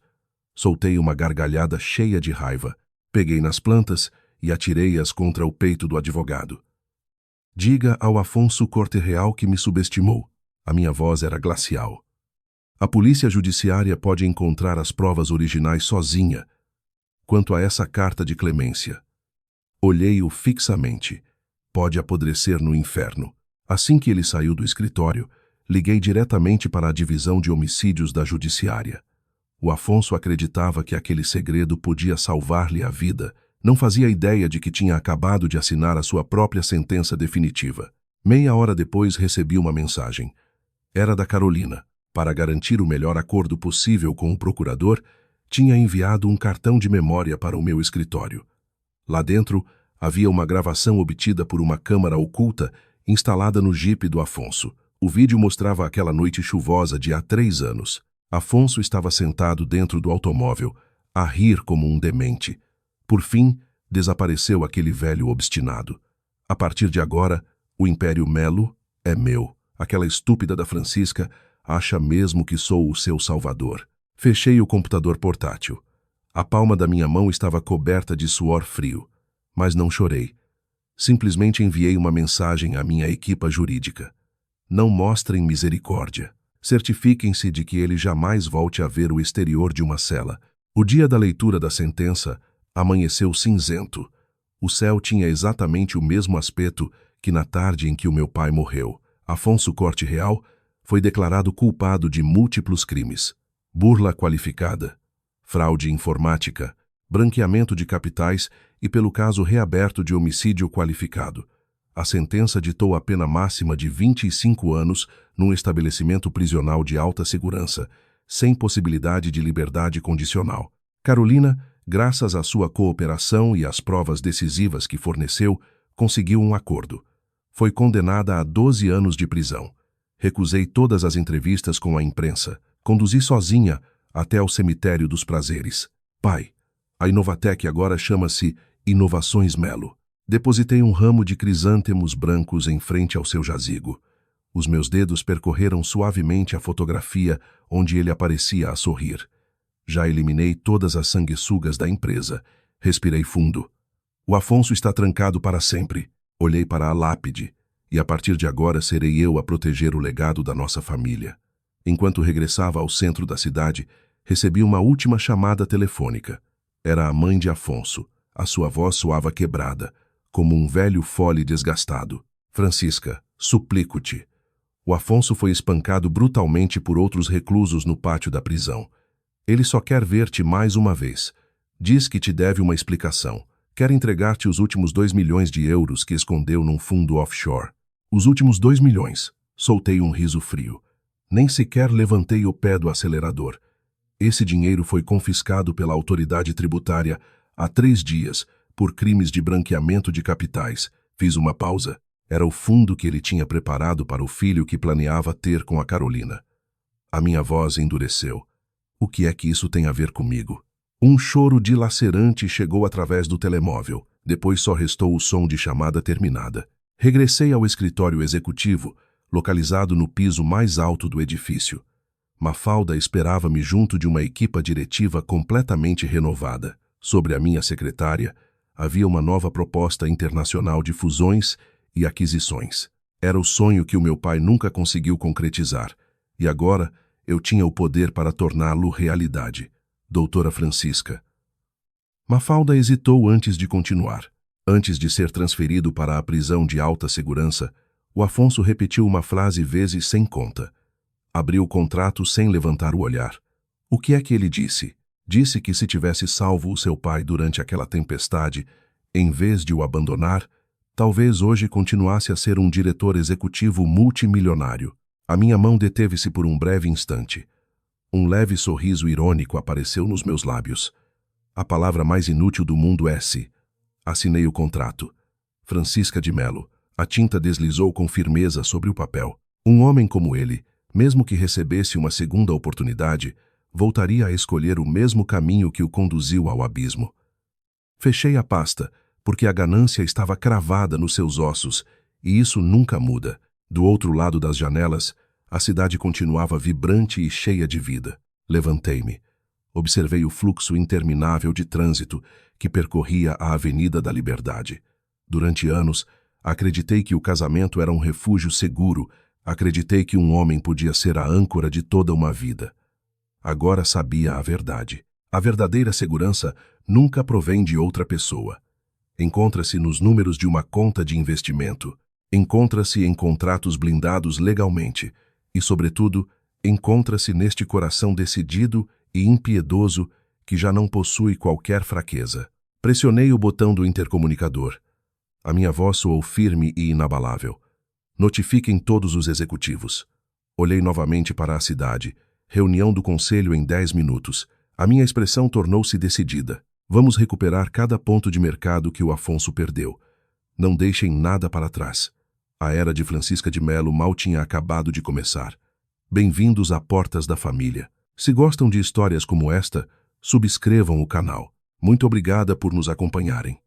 Soltei uma gargalhada cheia de raiva. Peguei nas plantas e atirei-as contra o peito do advogado. Diga ao Afonso Corte Real que me subestimou. A minha voz era glacial. A polícia judiciária pode encontrar as provas originais sozinha. Quanto a essa carta de clemência, olhei-o fixamente. Pode apodrecer no inferno. Assim que ele saiu do escritório, liguei diretamente para a divisão de homicídios da judiciária. O Afonso acreditava que aquele segredo podia salvar-lhe a vida. Não fazia ideia de que tinha acabado de assinar a sua própria sentença definitiva. Meia hora depois recebi uma mensagem. Era da Carolina. Para garantir o melhor acordo possível com o procurador, tinha enviado um cartão de memória para o meu escritório. Lá dentro, havia uma gravação obtida por uma câmara oculta instalada no jipe do Afonso. O vídeo mostrava aquela noite chuvosa de há 3 anos. Afonso estava sentado dentro do automóvel, a rir como um demente. Por fim, desapareceu aquele velho obstinado. A partir de agora, o Império Melo é meu. Aquela estúpida da Francisca acha mesmo que sou o seu salvador. Fechei o computador portátil. A palma da minha mão estava coberta de suor frio, mas não chorei. Simplesmente enviei uma mensagem à minha equipa jurídica. Não mostrem misericórdia. Certifiquem-se de que ele jamais volte a ver o exterior de uma cela. O dia da leitura da sentença amanheceu cinzento. O céu tinha exatamente o mesmo aspecto que na tarde em que o meu pai morreu, Afonso Corte Real foi declarado culpado de múltiplos crimes: burla qualificada, fraude informática, branqueamento de capitais e pelo caso reaberto de homicídio qualificado. A sentença ditou a pena máxima de 25 anos num estabelecimento prisional de alta segurança, sem possibilidade de liberdade condicional. Carolina, graças à sua cooperação e às provas decisivas que forneceu, conseguiu um acordo. Foi condenada a 12 anos de prisão. Recusei todas as entrevistas com a imprensa. Conduzi sozinha até ao cemitério dos prazeres. Pai, a Inovatec agora chama-se Inovações Melo. Depositei um ramo de crisântemos brancos em frente ao seu jazigo. Os meus dedos percorreram suavemente a fotografia onde ele aparecia a sorrir. Já eliminei todas as sanguessugas da empresa. Respirei fundo. O Afonso está trancado para sempre. Olhei para a lápide, e a partir de agora serei eu a proteger o legado da nossa família. Enquanto regressava ao centro da cidade, recebi uma última chamada telefônica. Era a mãe de Afonso. A sua voz soava quebrada, como um velho fole desgastado. Francisca, suplico-te. O Afonso foi espancado brutalmente por outros reclusos no pátio da prisão. Ele só quer ver-te mais uma vez. Diz que te deve uma explicação. Quer entregar-te os últimos 2 milhões de euros que escondeu num fundo offshore. Os últimos 2 milhões. Soltei um riso frio. Nem sequer levantei o pé do acelerador. Esse dinheiro foi confiscado pela autoridade tributária há 3 dias, por crimes de branqueamento de capitais. Fiz uma pausa. Era o fundo que ele tinha preparado para o filho que planeava ter com a Carolina. A minha voz endureceu. O que é que isso tem a ver comigo? Um choro dilacerante chegou através do telemóvel. Depois só restou o som de chamada terminada. Regressei ao escritório executivo, localizado no piso mais alto do edifício. Mafalda esperava-me junto de uma equipa diretiva completamente renovada. Sobre a minha secretária, havia uma nova proposta internacional de fusões e aquisições. Era o sonho que o meu pai nunca conseguiu concretizar, e agora eu tinha o poder para torná-lo realidade. Doutora Francisca. Mafalda hesitou antes de continuar. Antes de ser transferido para a prisão de alta segurança, o Afonso repetiu uma frase vezes sem conta. Abriu o contrato sem levantar o olhar. O que é que ele disse? Disse que se tivesse salvo o seu pai durante aquela tempestade, em vez de o abandonar, talvez hoje continuasse a ser um diretor executivo multimilionário. A minha mão deteve-se por um breve instante. Um leve sorriso irônico apareceu nos meus lábios. A palavra mais inútil do mundo é "se". Assinei o contrato. Francisca de Melo. A tinta deslizou com firmeza sobre o papel. Um homem como ele, mesmo que recebesse uma segunda oportunidade, voltaria a escolher o mesmo caminho que o conduziu ao abismo. Fechei a pasta, porque a ganância estava cravada nos seus ossos, e isso nunca muda. Do outro lado das janelas, a cidade continuava vibrante e cheia de vida. Levantei-me. Observei o fluxo interminável de trânsito que percorria a Avenida da Liberdade. Durante anos, acreditei que o casamento era um refúgio seguro, acreditei que um homem podia ser a âncora de toda uma vida. Agora sabia a verdade. A verdadeira segurança nunca provém de outra pessoa. Encontra-se nos números de uma conta de investimento. Encontra-se em contratos blindados legalmente. E, sobretudo, encontra-se neste coração decidido e impiedoso que já não possui qualquer fraqueza. Pressionei o botão do intercomunicador. A minha voz soou firme e inabalável. Notifiquem todos os executivos. Olhei novamente para a cidade. Reunião do conselho em 10 minutos. A minha expressão tornou-se decidida. Vamos recuperar cada ponto de mercado que o Afonso perdeu. Não deixem nada para trás. A era de Francisca de Melo mal tinha acabado de começar. Bem-vindos a Portas da Família. Se gostam de histórias como esta, subscrevam o canal. Muito obrigada por nos acompanharem.